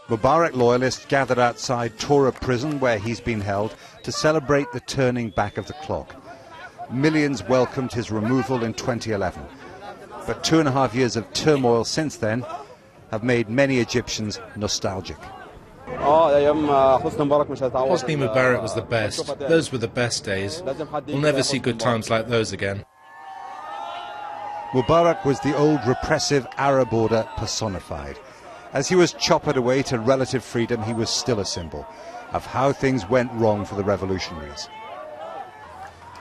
Mubarak loyalists gathered outside Tora prison, where he's been held, to celebrate the turning back of the clock. Millions welcomed his removal in 2011. But 2.5 years of turmoil since then have made many Egyptians nostalgic. Hosni Mubarak was the best. Those were the best days. We'll never see good times like those again. Mubarak was the old repressive Arab order personified. As he was choppered away to relative freedom, he was still a symbol of how things went wrong for the revolutionaries.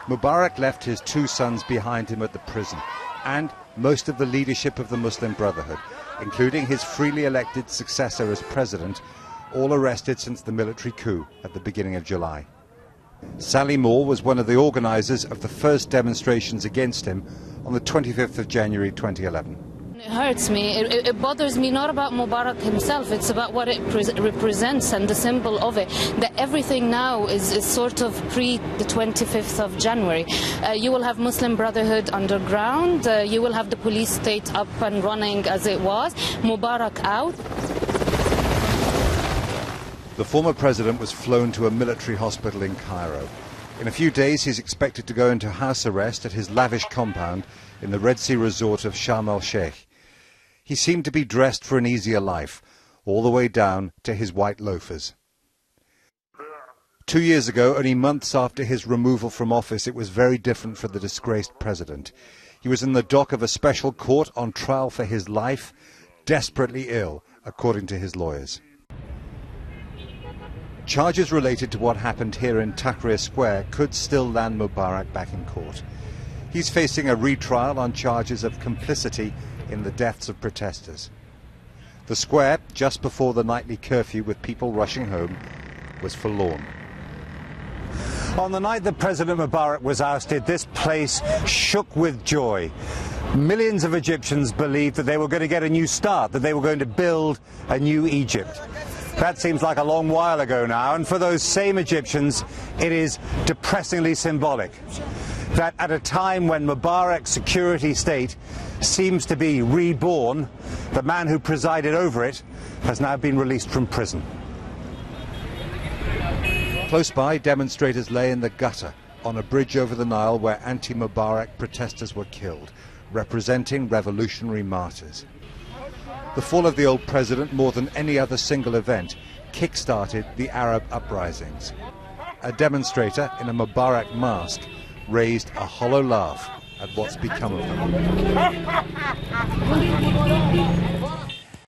Mubarak left his 2 sons behind him at the prison, and most of the leadership of the Muslim Brotherhood, including his freely elected successor as president, all arrested since the military coup at the beginning of July. Sally Moore was one of the organisers of the first demonstrations against him on the 25th of January 2011. It hurts me. It bothers me not about Mubarak himself, it's about what it represents and the symbol of it. That everything now is sort of pre the 25th of January. You will have Muslim Brotherhood underground, you will have the police state up and running as it was, Mubarak out. The former president was flown to a military hospital in Cairo. In a few days he's expected to go into house arrest at his lavish compound in the Red Sea resort of Sharm el-Sheikh. He seemed to be dressed for an easier life, all the way down to his white loafers. 2 years ago, only months after his removal from office, it was very different for the disgraced president. He was in the dock of a special court on trial for his life, desperately ill, according to his lawyers. Charges related to what happened here in Tahrir Square could still land Mubarak back in court. He's facing a retrial on charges of complicity in the deaths of protesters. The square, just before the nightly curfew with people rushing home, was forlorn. On the night that President Mubarak was ousted, this place shook with joy. Millions of Egyptians believed that they were going to get a new start, that they were going to build a new Egypt. That seems like a long while ago now, and for those same Egyptians, it is depressingly symbolic that at a time when Mubarak's security state seems to be reborn, the man who presided over it has now been released from prison. Close by, demonstrators lay in the gutter on a bridge over the Nile where anti-Mubarak protesters were killed, representing revolutionary martyrs. The fall of the old president, more than any other single event, kick-started the Arab uprisings. A demonstrator in a Mubarak mask raised a hollow laugh at what's become of them.